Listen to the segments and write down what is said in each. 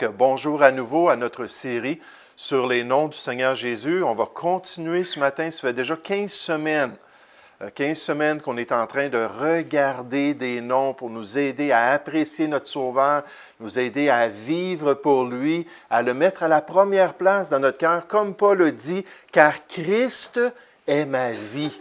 Donc, bonjour à nouveau à notre série sur les noms du Seigneur Jésus. On va continuer ce matin, ça fait déjà 15 semaines. 15 semaines qu'on est en train de regarder des noms pour nous aider à apprécier notre Sauveur, nous aider à vivre pour lui, à le mettre à la première place dans notre cœur, comme Paul le dit, car Christ est ma vie.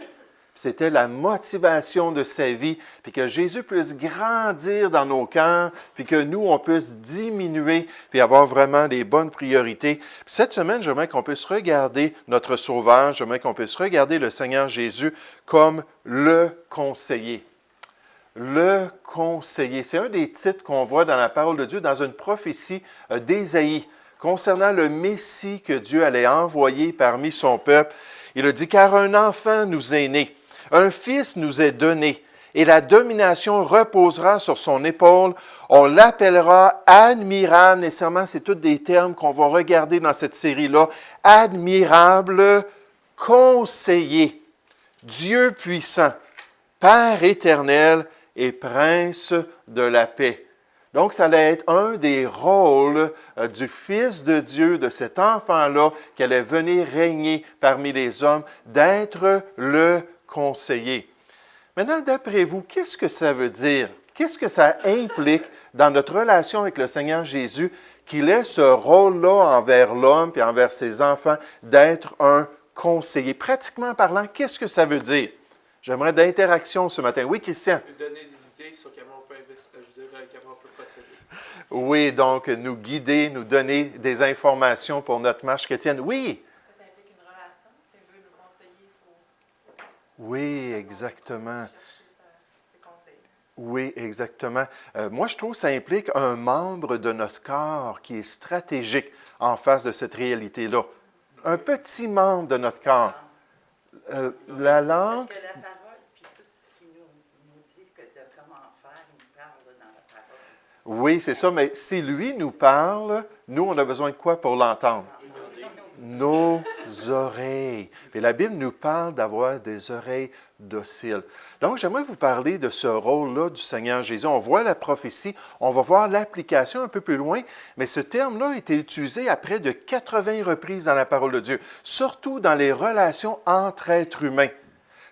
C'était la motivation de sa vie, puis que Jésus puisse grandir dans nos cœurs, puis que nous, on puisse diminuer, puis avoir vraiment des bonnes priorités. Puis cette semaine, j'aimerais qu'on puisse regarder notre Sauveur, j'aimerais qu'on puisse regarder le Seigneur Jésus comme le conseiller. Le conseiller, c'est un des titres qu'on voit dans la parole de Dieu, dans une prophétie d'Ésaïe, concernant le Messie que Dieu allait envoyer parmi son peuple. Il a dit, « Car un enfant nous est né. Un fils nous est donné, et la domination reposera sur son épaule. On l'appellera admirable. » Nécessairement, c'est tous des termes qu'on va regarder dans cette série-là. Admirable, conseiller, Dieu puissant, Père éternel et Prince de la paix. Donc, ça allait être un des rôles du Fils de Dieu, de cet enfant-là, qui allait venir régner parmi les hommes, d'être le conseiller. Maintenant, d'après vous, qu'est-ce que ça veut dire? Qu'est-ce que ça implique dans notre relation avec le Seigneur Jésus, qu'il ait ce rôle-là envers l'homme et envers ses enfants, d'être un conseiller? Pratiquement parlant, qu'est-ce que ça veut dire? J'aimerais d'interaction ce matin. Oui, Christian? Donner des idées sur comment on peut comment on peut procéder. Oui, donc nous guider, nous donner des informations pour notre marche chrétienne. Oui? Ça implique une relation. Si on veut nous conseiller, il faut Oui, exactement. chercher ses conseils. Oui, exactement. Moi, je trouve que ça implique un membre de notre corps qui est stratégique en face de cette réalité-là. Un petit membre de notre corps. La langue, Parce que la parole, puis tout ce qui nous dit de comment faire, il nous parle dans la parole. oui, c'est ça, mais si lui nous parle, nous, on a besoin de quoi pour l'entendre? Nos oreilles. Et la Bible nous parle d'avoir des oreilles dociles. Donc, j'aimerais vous parler de ce rôle-là du Seigneur Jésus. On voit la prophétie, on va voir l'application un peu plus loin, mais ce terme-là a été utilisé à près de 80 reprises dans la parole de Dieu, surtout dans les relations entre êtres humains.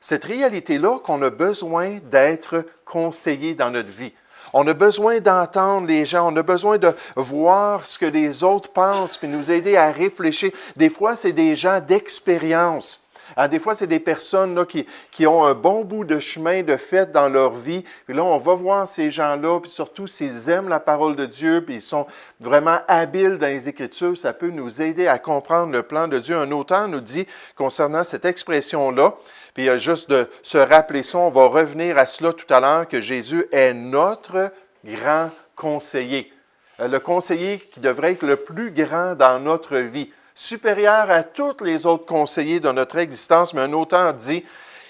Cette réalité-là qu'on a besoin d'être conseillé dans notre vie. On a besoin d'entendre les gens, on a besoin de voir ce que les autres pensent, puis nous aider à réfléchir. Des fois, c'est des gens d'expérience. Des fois, c'est des personnes là, qui ont un bon bout de chemin de fait dans leur vie. Puis là, on va voir ces gens-là, puis surtout s'ils aiment la parole de Dieu, puis ils sont vraiment habiles dans les Écritures, ça peut nous aider à comprendre le plan de Dieu. Un auteur nous dit concernant cette expression-là, puis juste de se rappeler ça, on va revenir à cela tout à l'heure, que Jésus est notre grand conseiller. Le conseiller qui devrait être le plus grand dans notre vie, supérieur à tous les autres conseillers de notre existence. Mais un auteur dit,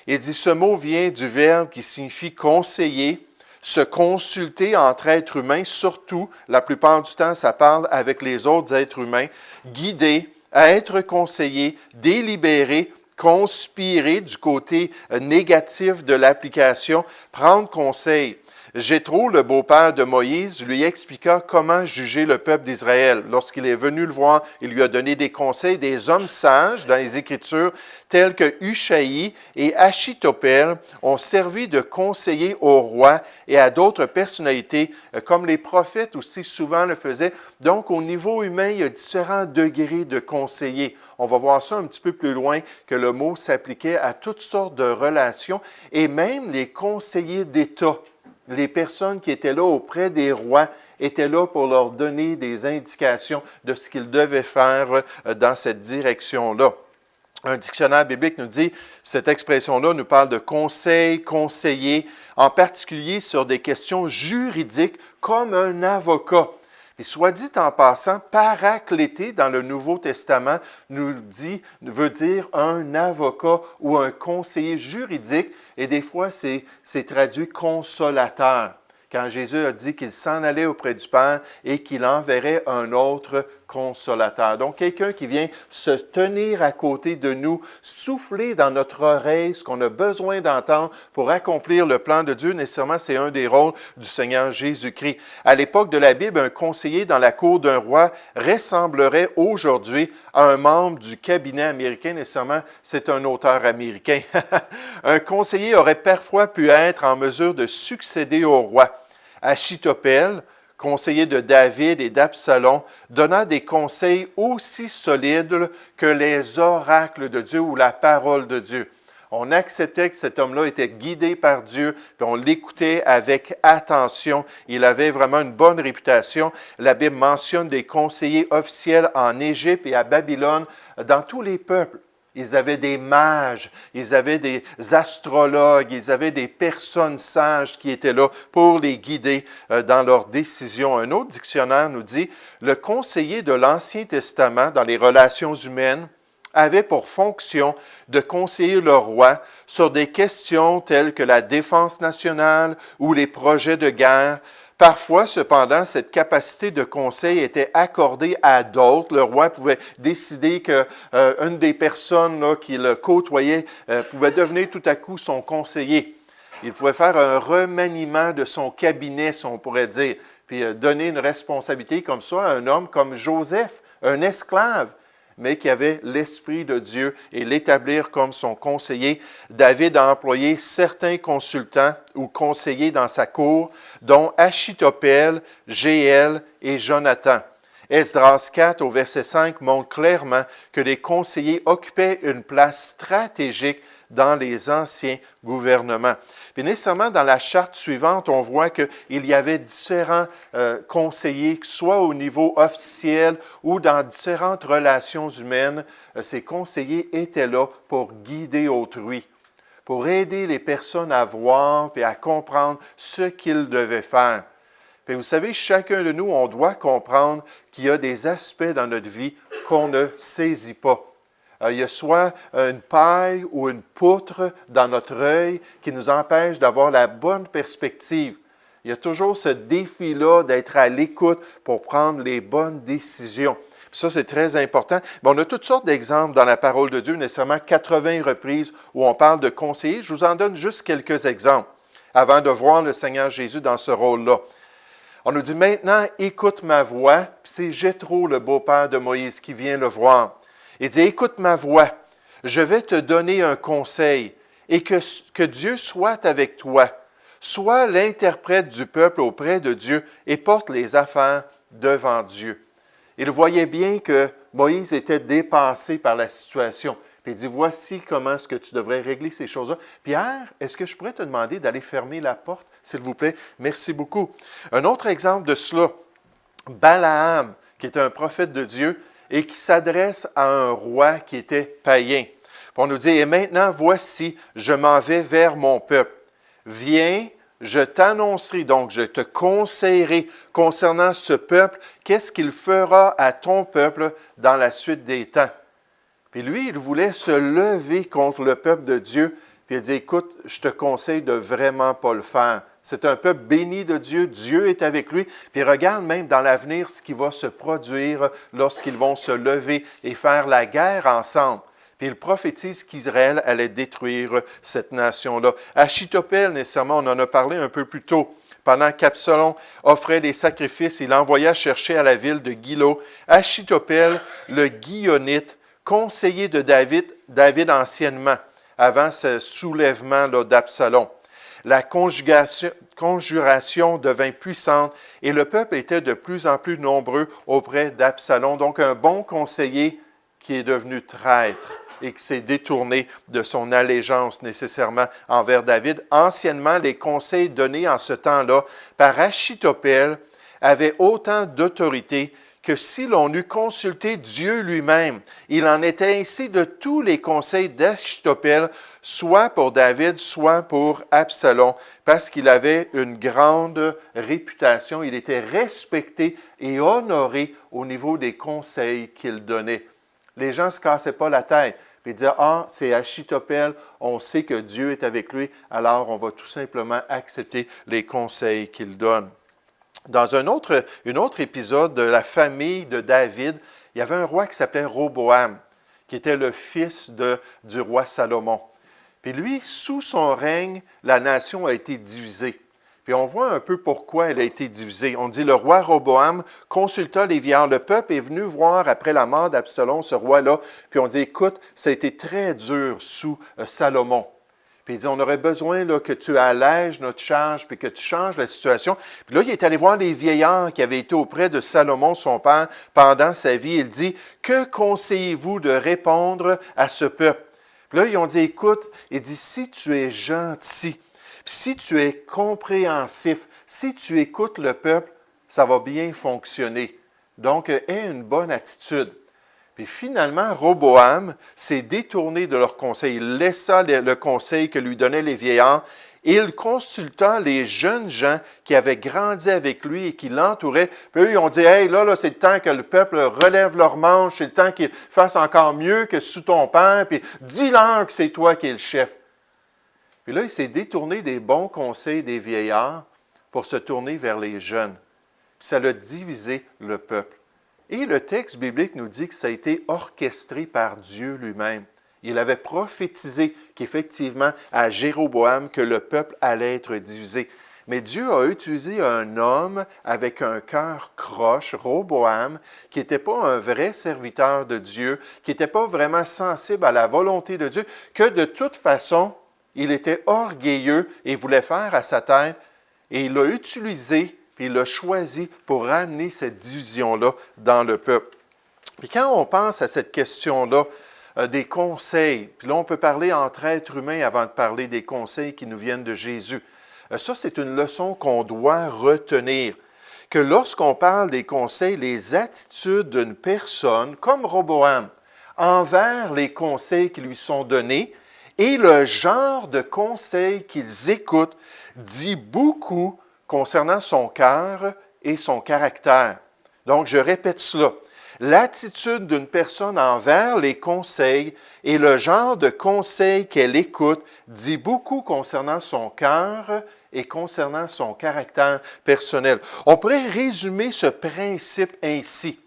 ce mot vient du verbe qui signifie conseiller, se consulter entre êtres humains, surtout, la plupart du temps, ça parle avec les autres êtres humains, guider, être conseillé, délibérer, conspirer du côté négatif de l'application, prendre conseil. Jéthro, le beau-père de Moïse, lui expliqua comment juger le peuple d'Israël. Lorsqu'il est venu le voir, il lui a donné des conseils. Des hommes sages dans les Écritures, tels que Ushaï et Achitophel, ont servi de conseillers au roi et à d'autres personnalités, comme les prophètes aussi souvent le faisaient. Donc, au niveau humain, il y a différents degrés de conseillers. On va voir ça un petit peu plus loin, que le mot s'appliquait à toutes sortes de relations et même les conseillers d'État. Les personnes qui étaient là auprès des rois étaient là pour leur donner des indications de ce qu'ils devaient faire dans cette direction-là. Un dictionnaire biblique nous dit, cette expression-là nous parle de conseil, conseiller, en particulier sur des questions juridiques comme un avocat. Et soit dit en passant, paraclété dans le Nouveau Testament veut dire un avocat ou un conseiller juridique, et des fois c'est traduit consolateur. Quand Jésus a dit qu'il s'en allait auprès du Père et qu'il enverrait un autre consolateur. Donc, quelqu'un qui vient se tenir à côté de nous, souffler dans notre oreille ce qu'on a besoin d'entendre pour accomplir le plan de Dieu. Nécessairement, c'est un des rôles du Seigneur Jésus-Christ. À l'époque de la Bible, un conseiller dans la cour d'un roi ressemblerait aujourd'hui à un membre du cabinet américain. Nécessairement, c'est un auteur américain. Un conseiller aurait parfois pu être en mesure de succéder au roi. Achitophel, conseiller de David et d'Absalom, donna des conseils aussi solides que les oracles de Dieu ou la parole de Dieu. On acceptait que cet homme-là était guidé par Dieu, puis on l'écoutait avec attention. Il avait vraiment une bonne réputation. La Bible mentionne des conseillers officiels en Égypte et à Babylone, dans tous les peuples. Ils avaient des mages, ils avaient des astrologues, ils avaient des personnes sages qui étaient là pour les guider dans leurs décisions. Un autre dictionnaire nous dit, le conseiller de l'Ancien Testament dans les relations humaines avait pour fonction de conseiller le roi sur des questions telles que la défense nationale ou les projets de guerre. Parfois, cependant, cette capacité de conseil était accordée à d'autres. Le roi pouvait décider qu'une des personnes là, qui le côtoyait pouvait devenir tout à coup son conseiller. Il pouvait faire un remaniement de son cabinet, si on pourrait dire, puis donner une responsabilité comme ça à un homme comme Joseph, un esclave, mais qui avait l'Esprit de Dieu et l'établir comme son conseiller. David a employé certains consultants ou conseillers dans sa cour, dont Achitophel, Jéel et Jonathan. Esdras 4 au verset 5 montre clairement que les conseillers occupaient une place stratégique dans les anciens gouvernements. Puis nécessairement, dans la charte suivante, on voit qu'il y avait différents conseillers, soit au niveau officiel ou dans différentes relations humaines. Ces conseillers étaient là pour guider autrui, pour aider les personnes à voir et à comprendre ce qu'ils devaient faire. Puis vous savez, chacun de nous, on doit comprendre qu'il y a des aspects dans notre vie qu'on ne saisit pas. Il y a soit une paille ou une poutre dans notre œil qui nous empêche d'avoir la bonne perspective. Il y a toujours ce défi-là d'être à l'écoute pour prendre les bonnes décisions. Puis ça, c'est très important. Mais on a toutes sortes d'exemples dans la parole de Dieu, nécessairement 80 reprises où on parle de conseillers. Je vous en donne juste quelques exemples avant de voir le Seigneur Jésus dans ce rôle-là. On nous dit maintenant, écoute ma voix. Puis c'est Jéthro, le beau-père de Moïse, qui vient le voir. Il dit, écoute ma voix, je vais te donner un conseil et que Dieu soit avec toi. Sois l'interprète du peuple auprès de Dieu et porte les affaires devant Dieu. Il voyait bien que Moïse était dépassé par la situation. Puis il dit, voici comment est-ce que tu devrais régler ces choses-là. Pierre, est-ce que je pourrais te demander d'aller fermer la porte, s'il vous plaît? Merci beaucoup. Un autre exemple de cela, Balaam, qui est un prophète de Dieu, et qui s'adresse à un roi qui était païen. Puis on nous dit, et maintenant, voici, je m'en vais vers mon peuple. Viens, je t'annoncerai, donc je te conseillerai concernant ce peuple, qu'est-ce qu'il fera à ton peuple dans la suite des temps. Puis lui, il voulait se lever contre le peuple de Dieu, puis il dit, écoute, je te conseille de vraiment pas le faire. C'est un peuple béni de Dieu, Dieu est avec lui. Puis regarde même dans l'avenir ce qui va se produire lorsqu'ils vont se lever et faire la guerre ensemble. Puis il prophétise qu'Israël allait détruire cette nation-là. Achitophel, nécessairement, on en a parlé un peu plus tôt. Pendant qu'Absalom offrait les sacrifices, il envoya chercher à la ville de Gilo Achitophel, le Guillonite, conseiller de David anciennement, avant ce soulèvement là, d'Absalom. La conjuration devint puissante et le peuple était de plus en plus nombreux auprès d'Absalom. Donc, un bon conseiller qui est devenu traître et qui s'est détourné de son allégeance nécessairement envers David. Anciennement, les conseils donnés en ce temps-là par Achitophel avaient autant d'autorité que si l'on eût consulté Dieu lui-même. Il en était ainsi de tous les conseils d'Achitophel, soit pour David, soit pour Absalom, parce qu'il avait une grande réputation. Il était respecté et honoré au niveau des conseils qu'il donnait. Les gens ne se cassaient pas la tête. Puis ils disaient, ah, c'est Achitophel, on sait que Dieu est avec lui, alors on va tout simplement accepter les conseils qu'il donne. Dans un autre épisode de la famille de David, il y avait un roi qui s'appelait Roboam, qui était le fils du roi Salomon. Puis lui, sous son règne, la nation a été divisée. Puis on voit un peu pourquoi elle a été divisée. On dit, le roi Roboam consulta les vieillards. Le peuple est venu voir après la mort d'Absalom, ce roi-là. Puis on dit, écoute, ça a été très dur sous Salomon. Puis il dit, on aurait besoin là, que tu allèges notre charge, puis que tu changes la situation. Puis là, il est allé voir les vieillards qui avaient été auprès de Salomon, son père, pendant sa vie. Il dit, que conseillez-vous de répondre à ce peuple? Puis là, ils ont dit, écoute, il dit, si tu es gentil, puis si tu es compréhensif, si tu écoutes le peuple, ça va bien fonctionner. Donc, aie une bonne attitude. Puis finalement, Roboam s'est détourné de leur conseil. Il laissa le conseil que lui donnaient les vieillards. Il consulta les jeunes gens qui avaient grandi avec lui et qui l'entouraient. Puis eux, ils ont dit, « Hey, là, c'est le temps que le peuple relève leurs manches, c'est le temps qu'ils fassent encore mieux que sous ton père, puis dis-leur que c'est toi qui es le chef. » Puis là, il s'est détourné des bons conseils des vieillards pour se tourner vers les jeunes. Puis ça a divisé le peuple. Et le texte biblique nous dit que ça a été orchestré par Dieu lui-même. Il avait prophétisé qu'effectivement, à Jéroboam, que le peuple allait être divisé. Mais Dieu a utilisé un homme avec un cœur croche, Roboam, qui n'était pas un vrai serviteur de Dieu, qui n'était pas vraiment sensible à la volonté de Dieu, que de toute façon, il était orgueilleux et voulait faire à sa tête. Et il l'a utilisé, puis il l'a choisi pour ramener cette division-là dans le peuple. Puis quand on pense à cette question-là, des conseils, puis là on peut parler entre êtres humains avant de parler des conseils qui nous viennent de Jésus. Ça, c'est une leçon qu'on doit retenir. Que lorsqu'on parle des conseils, les attitudes d'une personne, comme Roboam, envers les conseils qui lui sont donnés, et le genre de conseils qu'ils écoutent, dit beaucoup concernant son cœur et son caractère. Donc, je répète cela. L'attitude d'une personne envers les conseils et le genre de conseils qu'elle écoute dit beaucoup concernant son cœur et concernant son caractère personnel. On pourrait résumer ce principe ainsi.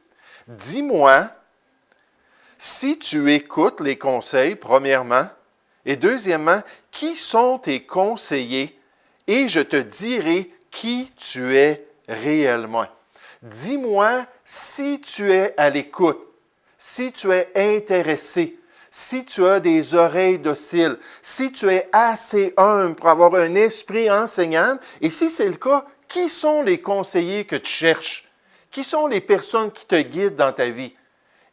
Dis-moi si tu écoutes les conseils, premièrement, et deuxièmement, qui sont tes conseillers, et je te dirai qui tu es réellement. Dis-moi si tu es à l'écoute, si tu es intéressé, si tu as des oreilles dociles, si tu es assez humble pour avoir un esprit enseignant, et si c'est le cas, qui sont les conseillers que tu cherches? Qui sont les personnes qui te guident dans ta vie?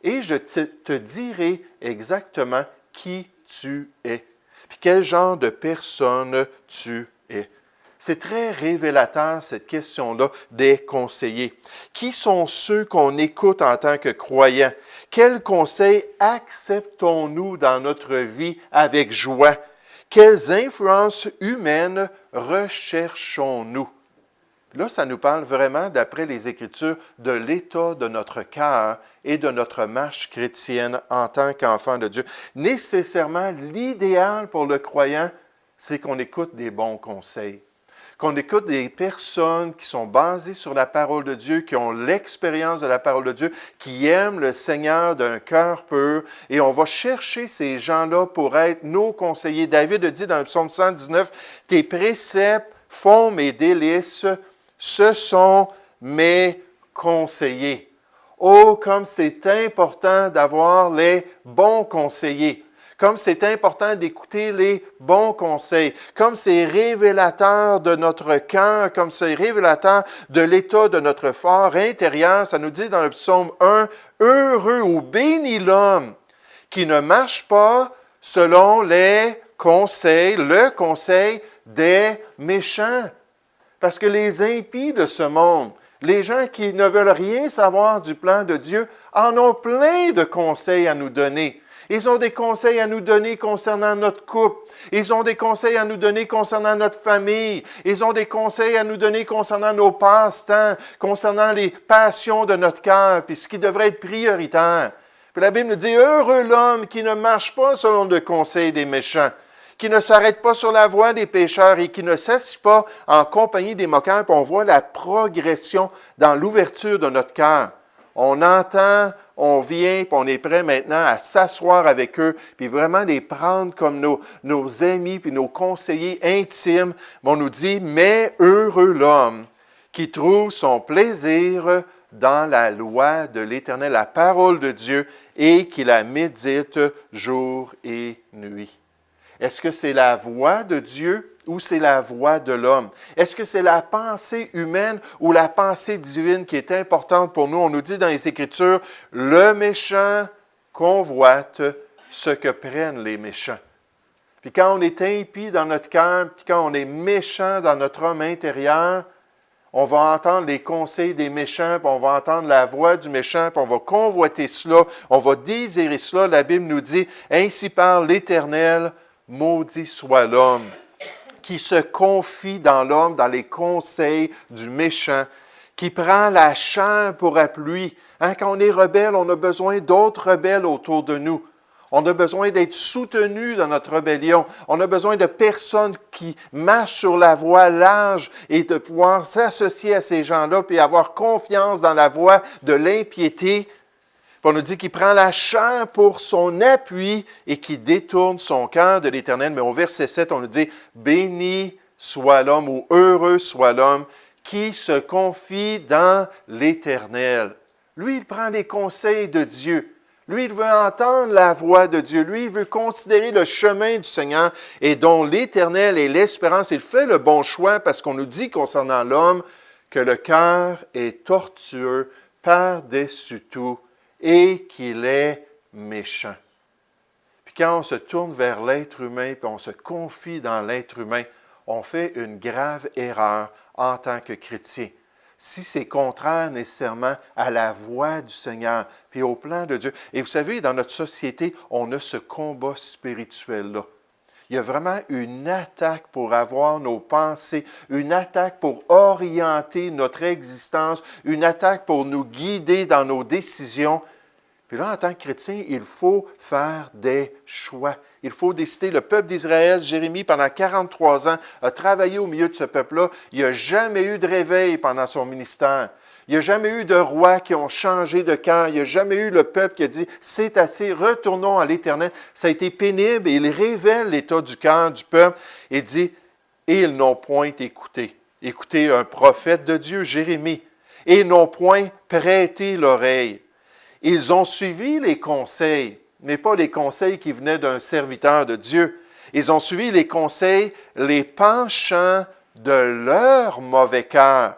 Et je te dirai exactement qui tu es, puis quel genre de personne tu es. C'est très révélateur, cette question-là, des conseillers. Qui sont ceux qu'on écoute en tant que croyants? Quels conseils acceptons-nous dans notre vie avec joie? Quelles influences humaines recherchons-nous? Là, ça nous parle vraiment, d'après les Écritures, de l'état de notre cœur et de notre marche chrétienne en tant qu'enfant de Dieu. Nécessairement, l'idéal pour le croyant, c'est qu'on écoute des bons conseils. Qu'on écoute des personnes qui sont basées sur la parole de Dieu, qui ont l'expérience de la parole de Dieu, qui aiment le Seigneur d'un cœur pur. Et on va chercher ces gens-là pour être nos conseillers. David a dit dans le psaume 119, « Tes préceptes font mes délices, ce sont mes conseillers. » Oh, comme c'est important d'avoir les bons conseillers. Comme c'est important d'écouter les bons conseils, comme c'est révélateur de notre cœur, comme c'est révélateur de l'état de notre fort intérieur. Ça nous dit dans le psaume 1, « Heureux ou béni l'homme qui ne marche pas selon les conseils, le conseil des méchants. » Parce que les impies de ce monde, les gens qui ne veulent rien savoir du plan de Dieu, en ont plein de conseils à nous donner. Ils ont des conseils à nous donner concernant notre couple. Ils ont des conseils à nous donner concernant notre famille. Ils ont des conseils à nous donner concernant nos passe-temps, concernant les passions de notre cœur, puis ce qui devrait être prioritaire. Puis la Bible nous dit, « Heureux l'homme qui ne marche pas selon le conseil des méchants, qui ne s'arrête pas sur la voie des pécheurs et qui ne s'assied pas en compagnie des moqueurs. Puis on voit la progression dans l'ouverture de notre cœur. On entend, on vient, puis on est prêt maintenant à s'asseoir avec eux, puis vraiment les prendre comme nos amis, puis nos conseillers intimes. Mais on nous dit, mais heureux l'homme qui trouve son plaisir dans la loi de l'Éternel, la parole de Dieu, et qui la médite jour et nuit. Est-ce que c'est la voix de Dieu ou c'est la voix de l'homme? Est-ce que c'est la pensée humaine ou la pensée divine qui est importante pour nous? On nous dit dans les Écritures, le méchant convoite ce que prennent les méchants. Puis quand on est impie dans notre cœur, puis quand on est méchant dans notre homme intérieur, on va entendre les conseils des méchants, puis on va entendre la voix du méchant, puis on va convoiter cela, on va désirer cela. La Bible nous dit, « Ainsi parle l'Éternel, maudit soit l'homme, qui se confie dans l'homme, dans les conseils du méchant, qui prend la chair pour appui. » Quand on est rebelle, on a besoin d'autres rebelles autour de nous. On a besoin d'être soutenus dans notre rébellion. On a besoin de personnes qui marchent sur la voie large et de pouvoir s'associer à ces gens-là puis avoir confiance dans la voie de l'impiété. Puis on nous dit qu'il prend la chair pour son appui et qui détourne son cœur de l'Éternel. Mais au verset 7, on nous dit « Béni soit l'homme » ou « Heureux soit l'homme qui se confie dans l'Éternel. » Lui, il prend les conseils de Dieu. Lui, il veut entendre la voix de Dieu. Lui, il veut considérer le chemin du Seigneur et dont l'Éternel est l'espérance. Il fait le bon choix parce qu'on nous dit concernant l'homme que le cœur est tortueux par-dessus tout et qu'il est méchant. Puis quand on se tourne vers l'être humain puis on se confie dans l'être humain, on fait une grave erreur en tant que chrétien. Si c'est contraire nécessairement à la voix du Seigneur, puis au plan de Dieu. Et vous savez, dans notre société, on a ce combat spirituel-là. Il y a vraiment une attaque pour avoir nos pensées, une attaque pour orienter notre existence, une attaque pour nous guider dans nos décisions. Puis là, en tant que chrétien, il faut faire des choix. Il faut décider. Le peuple d'Israël, Jérémie, pendant 43 ans, a travaillé au milieu de ce peuple-là. Il n'y a jamais eu de réveil pendant son ministère. Il n'y a jamais eu de rois qui ont changé de cœur. Il n'y a jamais eu le peuple qui a dit « C'est assez, retournons à l'Éternel ». Ça a été pénible et il révèle l'état du cœur du peuple et dit « Et ils n'ont point écouté ». Écoutez un prophète de Dieu, Jérémie. « Et ils n'ont point prêté l'oreille ». Ils ont suivi les conseils, mais pas les conseils qui venaient d'un serviteur de Dieu. Ils ont suivi les conseils, les penchants de leur mauvais cœur.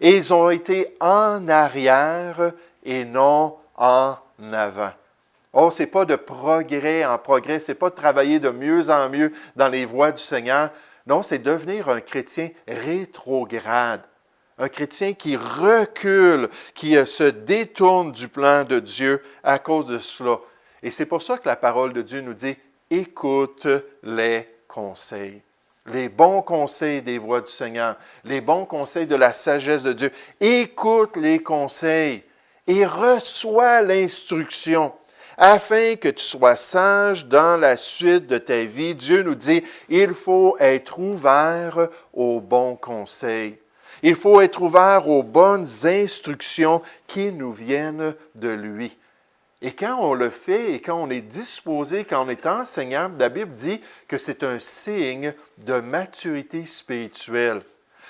Et ils ont été en arrière et non en avant. Oh, ce n'est pas de progrès en progrès, ce n'est pas de travailler de mieux en mieux dans les voies du Seigneur. Non, c'est devenir un chrétien rétrograde. Un chrétien qui recule, qui se détourne du plan de Dieu à cause de cela. Et c'est pour ça que la parole de Dieu nous dit « Écoute les conseils ». Les bons conseils des voies du Seigneur, les bons conseils de la sagesse de Dieu. Écoute les conseils et reçois l'instruction afin que tu sois sage dans la suite de ta vie. Dieu nous dit « Il faut être ouvert aux bons conseils ». Il faut être ouvert aux bonnes instructions qui nous viennent de lui. Et quand on le fait et quand on est disposé, quand on est enseignant, la Bible dit que c'est un signe de maturité spirituelle.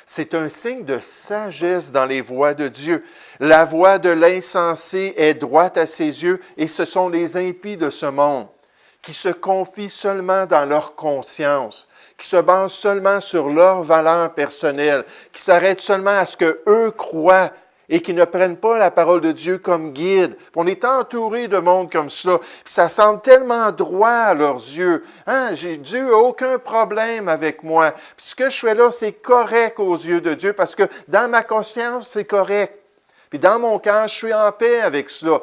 C'est un signe de sagesse dans les voies de Dieu. La voie de l'insensé est droite à ses yeux et ce sont les impies de ce monde qui se confient seulement dans leur conscience, qui se basent seulement sur leurs valeurs personnelles, qui s'arrêtent seulement à ce qu'eux croient et qui ne prennent pas la parole de Dieu comme guide. On est entouré de monde comme ça. Puis ça semble tellement droit à leurs yeux. Dieu n'a aucun problème avec moi. Puis ce que je fais là, c'est correct aux yeux de Dieu parce que dans ma conscience, c'est correct. Puis dans mon cœur, je suis en paix avec cela.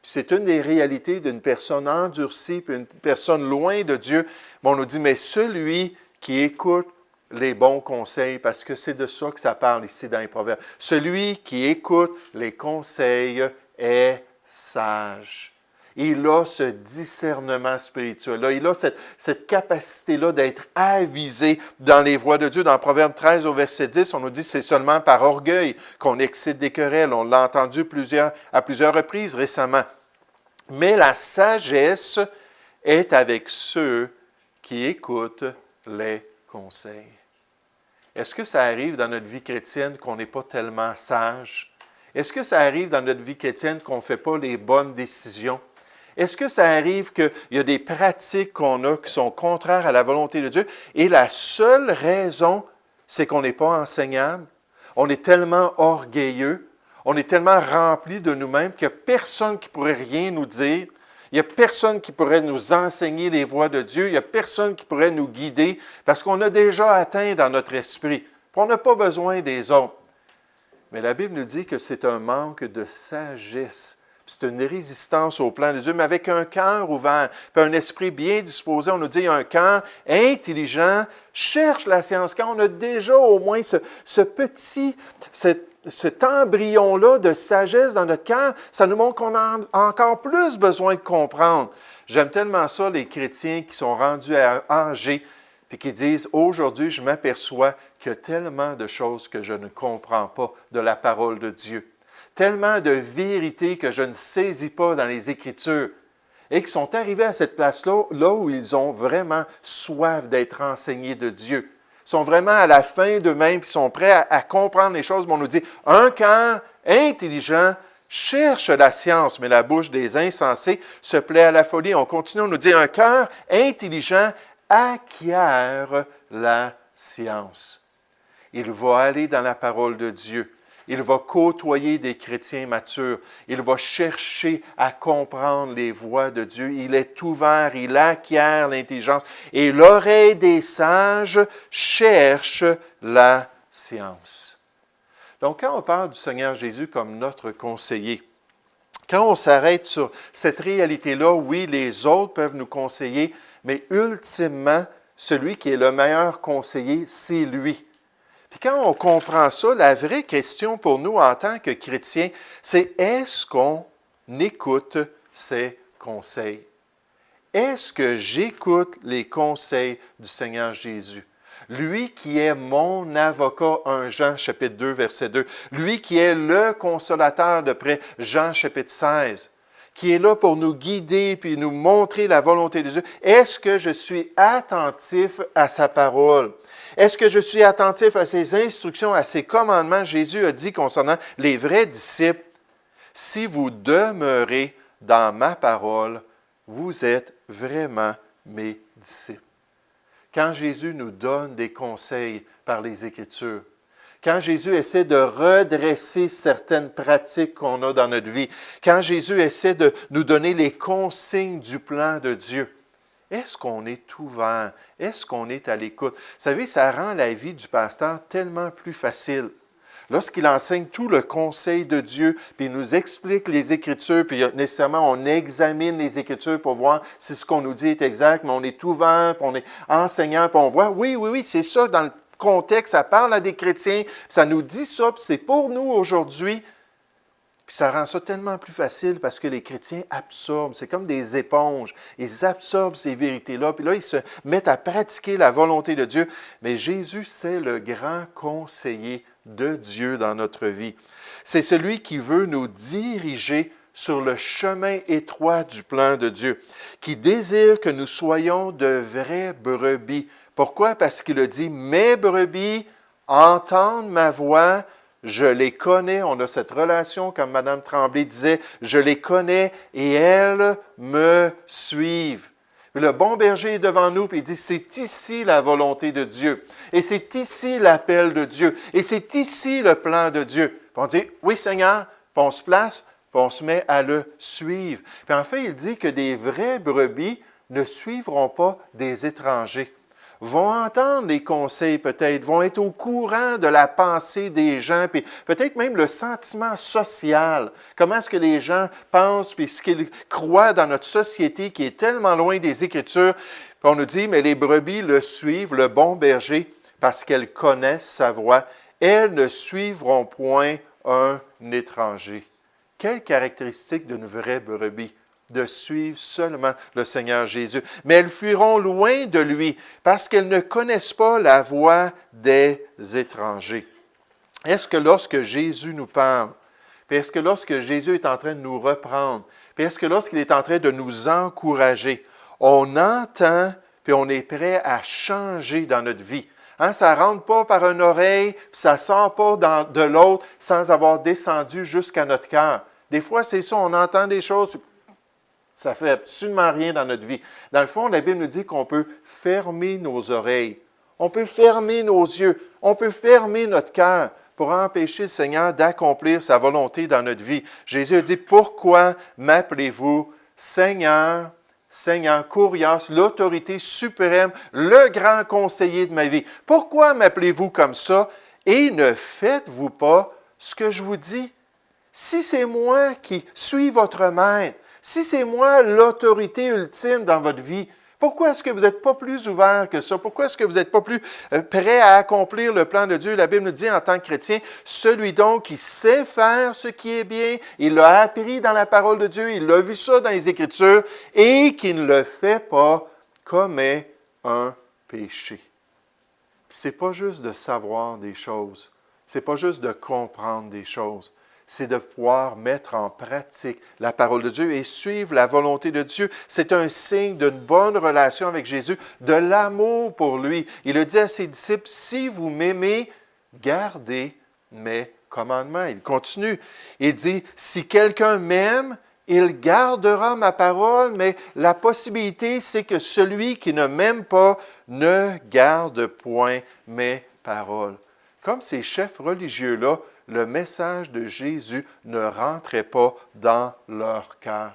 C'est une des réalités d'une personne endurcie, puis une personne loin de Dieu. Mais on nous dit, mais celui qui écoute les bons conseils, parce que c'est de ça que ça parle ici dans les Proverbes. Celui qui écoute les conseils est sage. Il a ce discernement spirituel-là. Il a cette capacité-là d'être avisé dans les voies de Dieu. Dans Proverbe 13 au verset 10, on nous dit que c'est seulement par orgueil qu'on excite des querelles. On l'a entendu à plusieurs reprises récemment. Mais la sagesse est avec ceux qui écoutent les conseils. Est-ce que ça arrive dans notre vie chrétienne qu'on n'est pas tellement sage? Est-ce que ça arrive dans notre vie chrétienne qu'on ne fait pas les bonnes décisions? Est-ce que ça arrive qu'il y a des pratiques qu'on a qui sont contraires à la volonté de Dieu et la seule raison, c'est qu'on n'est pas enseignable? On est tellement orgueilleux, on est tellement rempli de nous-mêmes qu'il n'y a personne qui pourrait rien nous dire. Il n'y a personne qui pourrait nous enseigner les voies de Dieu. Il n'y a personne qui pourrait nous guider parce qu'on a déjà atteint dans notre esprit. On n'a pas besoin des autres. Mais la Bible nous dit que c'est un manque de sagesse. C'est une résistance au plan de Dieu, mais avec un cœur ouvert, puis un esprit bien disposé. On nous dit un cœur intelligent cherche la science. Quand on a déjà au moins cet embryon-là de sagesse dans notre cœur, ça nous montre qu'on a encore plus besoin de comprendre. J'aime tellement ça, les chrétiens qui sont rendus âgés, puis qui disent, aujourd'hui, je m'aperçois qu'il y a tellement de choses que je ne comprends pas de la parole de Dieu. Tellement de vérités que je ne saisis pas dans les Écritures. Et qui sont arrivés à cette place-là, là où ils ont vraiment soif d'être enseignés de Dieu. Ils sont vraiment à la fin d'eux-mêmes, puis ils sont prêts à comprendre les choses. Mais on nous dit, un cœur intelligent cherche la science, mais la bouche des insensés se plaît à la folie. On continue, on nous dit, un cœur intelligent acquiert la science. Il va aller dans la parole de Dieu. Il va côtoyer des chrétiens matures. Il va chercher à comprendre les voies de Dieu. Il est ouvert, il acquiert l'intelligence. Et l'oreille des sages cherche la science. Donc, quand on parle du Seigneur Jésus comme notre conseiller, quand on s'arrête sur cette réalité-là, oui, les autres peuvent nous conseiller, mais ultimement, celui qui est le meilleur conseiller, c'est lui. Puis quand on comprend ça, la vraie question pour nous en tant que chrétiens, c'est est-ce qu'on écoute ses conseils? Est-ce que j'écoute les conseils du Seigneur Jésus? Lui qui est mon avocat, 1 Jean chapitre 2, verset 2. Lui qui est le consolateur de près, Jean chapitre 16. Qui est là pour nous guider puis nous montrer la volonté de Dieu. Est-ce que je suis attentif à sa parole? Est-ce que je suis attentif à ses instructions, à ses commandements? Jésus a dit concernant les vrais disciples, « Si vous demeurez dans ma parole, vous êtes vraiment mes disciples. » Quand Jésus nous donne des conseils par les Écritures, quand Jésus essaie de redresser certaines pratiques qu'on a dans notre vie, quand Jésus essaie de nous donner les consignes du plan de Dieu, est-ce qu'on est ouvert? Est-ce qu'on est à l'écoute? Vous savez, ça rend la vie du pasteur tellement plus facile. Lorsqu'il enseigne tout le conseil de Dieu, puis il nous explique les Écritures, puis nécessairement on examine les Écritures pour voir si ce qu'on nous dit est exact, mais on est ouvert, puis on est enseignant, puis on voit, oui, c'est ça dans le contexte, ça parle à des chrétiens, ça nous dit ça, puis c'est pour nous aujourd'hui. Puis ça rend ça tellement plus facile parce que les chrétiens absorbent, c'est comme des éponges, ils absorbent ces vérités-là, puis là, ils se mettent à pratiquer la volonté de Dieu. Mais Jésus, c'est le grand conseiller de Dieu dans notre vie. C'est celui qui veut nous diriger sur le chemin étroit du plan de Dieu, qui désire que nous soyons de vraies brebis. Pourquoi? Parce qu'il a dit « Mes brebis entendent ma voix, je les connais. » On a cette relation, comme Mme Tremblay disait, « Je les connais et elles me suivent. » Le bon berger est devant nous, puis il dit, c'est ici la volonté de Dieu. Et c'est ici l'appel de Dieu. Et c'est ici le plan de Dieu. Puis on dit, oui Seigneur, puis on se place, puis on se met à le suivre. Puis en fait, il dit que des vraies brebis ne suivront pas des étrangers. Vont entendre les conseils peut-être, vont être au courant de la pensée des gens, puis peut-être même le sentiment social. Comment est-ce que les gens pensent, puis ce qu'ils croient dans notre société qui est tellement loin des Écritures. Puis on nous dit, mais les brebis le suivent, le bon berger, parce qu'elles connaissent sa voix. Elles ne suivront point un étranger. Quelle caractéristique d'une vraie brebis? de suivre seulement le Seigneur Jésus. Mais elles fuiront loin de lui parce qu'elles ne connaissent pas la voix des étrangers. Est-ce que lorsque Jésus nous parle, puis est-ce que lorsque Jésus est en train de nous reprendre, puis est-ce que lorsqu'il est en train de nous encourager, on entend, puis on est prêt à changer dans notre vie? Hein, ça ne rentre pas par une oreille, puis ça ne sort pas de l'autre sans avoir descendu jusqu'à notre cœur. Des fois, c'est ça, on entend des choses, ça ne fait absolument rien dans notre vie. Dans le fond, la Bible nous dit qu'on peut fermer nos oreilles, on peut fermer nos yeux, on peut fermer notre cœur pour empêcher le Seigneur d'accomplir sa volonté dans notre vie. Jésus a dit, « Pourquoi m'appelez-vous Seigneur, Seigneur, Kurios, l'autorité suprême, le grand conseiller de ma vie? Pourquoi m'appelez-vous comme ça et ne faites-vous pas ce que je vous dis? Si c'est moi qui suis votre maître, si c'est moi l'autorité ultime dans votre vie, pourquoi est-ce que vous n'êtes pas plus ouvert que ça? Pourquoi est-ce que vous n'êtes pas plus prêt à accomplir le plan de Dieu? La Bible nous dit en tant que chrétien, celui donc qui sait faire ce qui est bien, il l'a appris dans la parole de Dieu, il l'a vu ça dans les Écritures, et qui ne le fait pas commet un péché. Ce n'est pas juste de savoir des choses, ce n'est pas juste de comprendre des choses. C'est de pouvoir mettre en pratique la parole de Dieu et suivre la volonté de Dieu. C'est un signe d'une bonne relation avec Jésus, de l'amour pour lui. Il a dit à ses disciples, « Si vous m'aimez, gardez mes commandements. » Il continue. Il dit, « Si quelqu'un m'aime, il gardera ma parole, mais la possibilité, c'est que celui qui ne m'aime pas ne garde point mes paroles. » Comme ces chefs religieux-là, le message de Jésus ne rentrait pas dans leur cœur,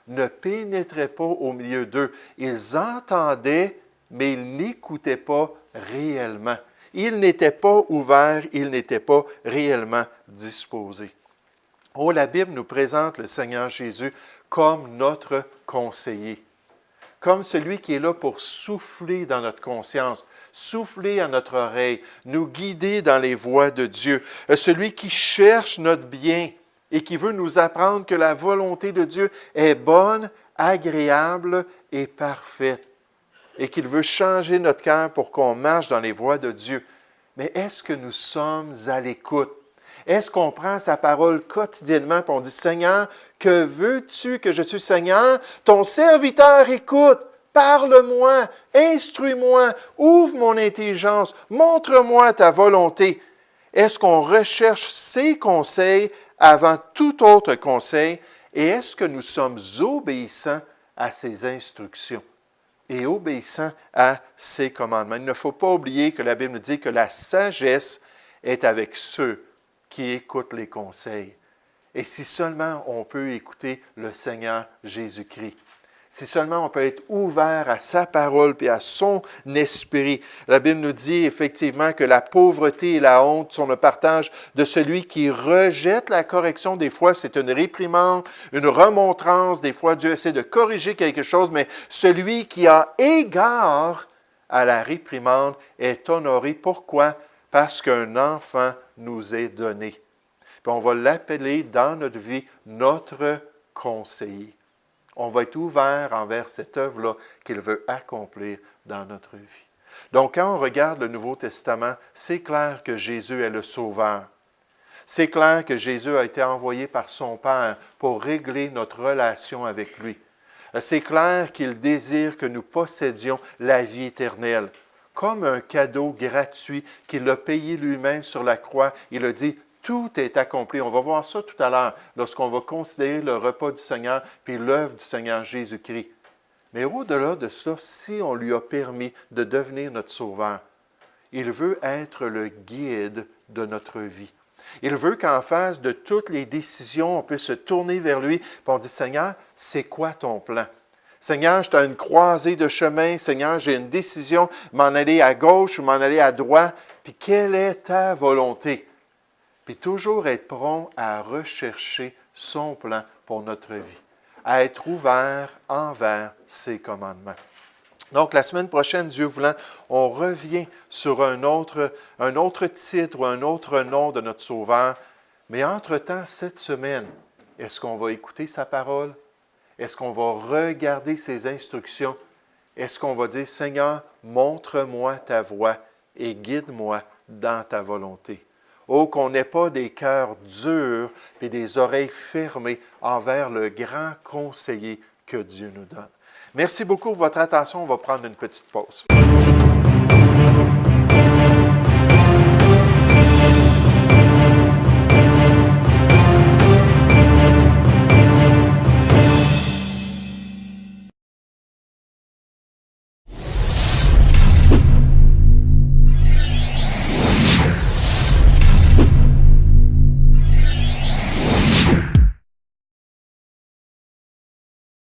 ne pénétrait pas au milieu d'eux. Ils entendaient, mais ils n'écoutaient pas réellement. Ils n'étaient pas ouverts, ils n'étaient pas réellement disposés. Oh, la Bible nous présente le Seigneur Jésus comme notre conseiller, comme celui qui est là pour souffler dans notre conscience, souffler à notre oreille, nous guider dans les voies de Dieu, celui qui cherche notre bien et qui veut nous apprendre que la volonté de Dieu est bonne, agréable et parfaite, et qu'il veut changer notre cœur pour qu'on marche dans les voies de Dieu. Mais est-ce que nous sommes à l'écoute? Est-ce qu'on prend sa parole quotidiennement et on dit, « Seigneur, que veux-tu que je suis Seigneur? Ton serviteur écoute. Parle-moi, instruis-moi, ouvre mon intelligence, montre-moi ta volonté. » Est-ce qu'on recherche ses conseils avant tout autre conseil? Et est-ce que nous sommes obéissants à ses instructions et obéissants à ses commandements? Il ne faut pas oublier que la Bible nous dit que la sagesse est avec ceux qui écoutent les conseils. Et si seulement on peut écouter le Seigneur Jésus-Christ, si seulement on peut être ouvert à sa parole et à son esprit. La Bible nous dit effectivement que la pauvreté et la honte sont le partage de celui qui rejette la correction. Des fois, c'est une réprimande, une remontrance. Des fois, Dieu essaie de corriger quelque chose, mais celui qui a égard à la réprimande est honoré. Pourquoi? Parce qu'un enfant nous est donné. Puis on va l'appeler dans notre vie notre conseiller. On va être ouvert envers cette œuvre-là qu'il veut accomplir dans notre vie. Donc, quand on regarde le Nouveau Testament, c'est clair que Jésus est le Sauveur. C'est clair que Jésus a été envoyé par son Père pour régler notre relation avec lui. C'est clair qu'il désire que nous possédions la vie éternelle. Comme un cadeau gratuit qu'il a payé lui-même sur la croix, il a dit, tout est accompli. On va voir ça tout à l'heure lorsqu'on va considérer le repas du Seigneur puis l'œuvre du Seigneur Jésus-Christ. Mais au-delà de cela, si on lui a permis de devenir notre Sauveur, il veut être le guide de notre vie. Il veut qu'en face de toutes les décisions, on puisse se tourner vers lui et on dit, Seigneur, c'est quoi ton plan? Seigneur, je suis à une croisée de chemin. Seigneur, j'ai une décision, m'en aller à gauche ou m'en aller à droite. Puis quelle est ta volonté? Puis toujours être prompt à rechercher son plan pour notre vie, à être ouvert envers ses commandements. Donc, la semaine prochaine, Dieu voulant, on revient sur un autre titre ou un autre nom de notre Sauveur. Mais entre-temps, cette semaine, est-ce qu'on va écouter sa parole? Est-ce qu'on va regarder ses instructions? Est-ce qu'on va dire, Seigneur, montre-moi ta voie et guide-moi dans ta volonté? Oh, qu'on n'ait pas des cœurs durs et des oreilles fermées envers le grand conseiller que Dieu nous donne. Merci beaucoup pour votre attention. On va prendre une petite pause.